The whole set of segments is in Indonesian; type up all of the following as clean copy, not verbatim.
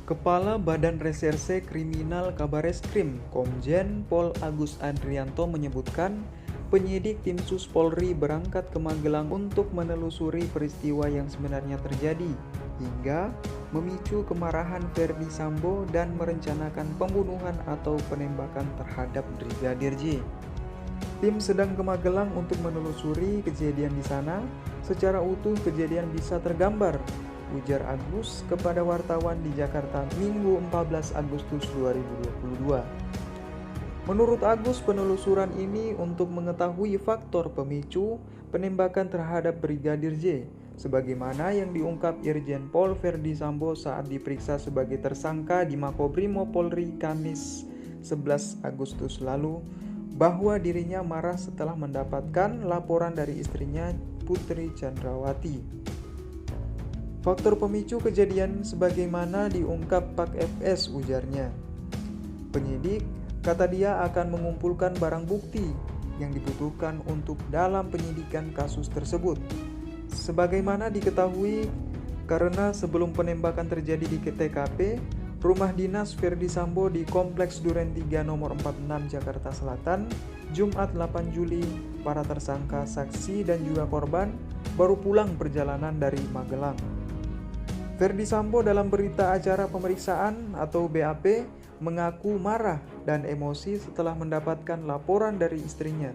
Kepala Badan Reserse Kriminal Kabareskrim, Komjen Pol Agus Andrianto menyebutkan, penyidik tim Sus Polri berangkat ke Magelang untuk menelusuri peristiwa yang sebenarnya terjadi, hingga memicu kemarahan Ferdy Sambo dan merencanakan pembunuhan atau penembakan terhadap Brigadir J. Tim sedang ke Magelang untuk menelusuri kejadian di sana. Secara utuh kejadian bisa tergambar, ujar Agus kepada wartawan di Jakarta Minggu 14 Agustus 2022. Menurut Agus, penelusuran ini untuk mengetahui faktor pemicu penembakan terhadap Brigadir J, sebagaimana yang diungkap Irjen Pol Ferdy Sambo saat diperiksa sebagai tersangka di Makobrimob Polri Kamis 11 Agustus lalu, bahwa dirinya marah setelah mendapatkan laporan dari istrinya Putri Chandrawati. Faktor pemicu kejadian sebagaimana diungkap Pak FS, ujarnya. Penyidik, kata dia, akan mengumpulkan barang bukti yang dibutuhkan untuk dalam penyidikan kasus tersebut. Sebagaimana diketahui, karena sebelum penembakan terjadi di TKP, rumah dinas Ferdy Sambo di Kompleks Duren 3 nomor 46 Jakarta Selatan, Jumat 8 Juli, para tersangka, saksi, dan juga korban baru pulang perjalanan dari Magelang. Ferdy Sambo dalam berita acara pemeriksaan atau BAP mengaku marah dan emosi setelah mendapatkan laporan dari istrinya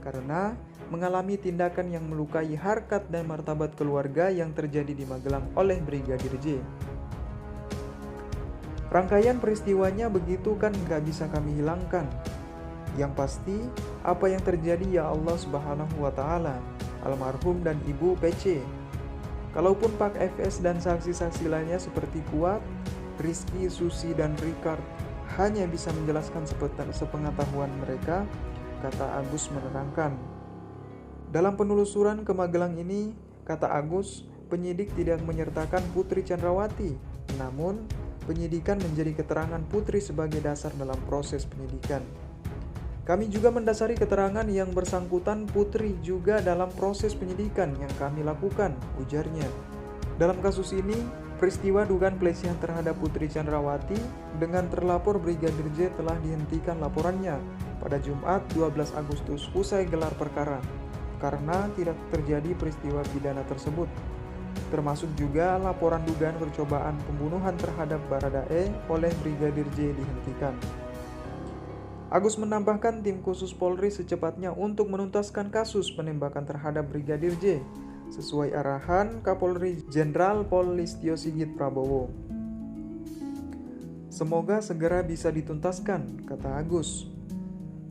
karena mengalami tindakan yang melukai harkat dan martabat keluarga yang terjadi di Magelang oleh Brigadir J. Rangkaian peristiwanya begitu kan gak bisa kami hilangkan. Yang pasti, apa yang terjadi ya Allah Subhanahu wa Ta'ala, almarhum dan Ibu PC. Kalaupun Pak FS dan saksi-saksi lainnya seperti Kuat, Rizky, Susi, dan Ricard hanya bisa menjelaskan sepengetahuan mereka, kata Agus menerangkan. Dalam penelusuran ke Magelang ini, kata Agus, penyidik tidak menyertakan Putri Chandrawati, namun penyidikan menjadi keterangan Putri sebagai dasar dalam proses penyidikan. Kami juga mendasari keterangan yang bersangkutan Putri juga dalam proses penyidikan yang kami lakukan, ujarnya. Dalam kasus ini, peristiwa dugaan pelecehan terhadap Putri Chandrawati dengan terlapor Brigadir J telah dihentikan laporannya pada Jumat 12 Agustus usai gelar perkara, karena tidak terjadi peristiwa pidana tersebut. Termasuk juga laporan dugaan percobaan pembunuhan terhadap Baradae oleh Brigadir J dihentikan. Agus menambahkan tim khusus Polri secepatnya untuk menuntaskan kasus penembakan terhadap Brigadir J sesuai arahan Kapolri Jenderal Pol Listio Sigit Prabowo. Semoga segera bisa dituntaskan, kata Agus.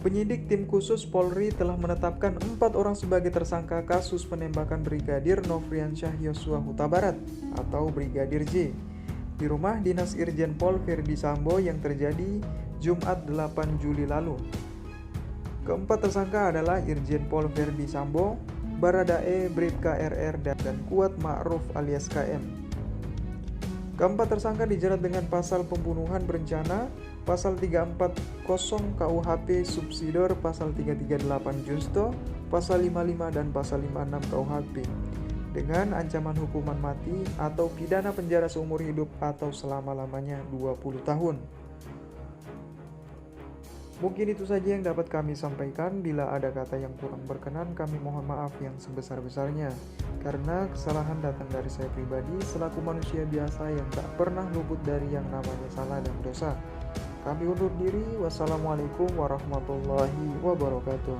Penyidik tim khusus Polri telah menetapkan 4 orang sebagai tersangka kasus penembakan Brigadir Nofriansyah Yosua Huta Barat atau Brigadir J di rumah dinas Irjen Pol Ferdy Sambo yang terjadi Jumat 8 Juli lalu. Keempat tersangka adalah Irjen Pol Ferdy Sambo, Baradae, Bribka RR, dan Kuat Ma'ruf alias KM. Keempat tersangka dijerat dengan pasal pembunuhan berencana, pasal 340 KUHP subsidor, pasal 338 Junsto, pasal 55 dan pasal 56 KUHP dengan ancaman hukuman mati atau pidana penjara seumur hidup atau selama-lamanya 20 tahun. Mungkin itu saja yang dapat kami sampaikan. Bila ada kata yang kurang berkenan, kami mohon maaf yang sebesar-besarnya. Karena kesalahan datang dari saya pribadi selaku manusia biasa yang tak pernah luput dari yang namanya salah dan dosa. Kami undur diri. Wassalamualaikum warahmatullahi wabarakatuh.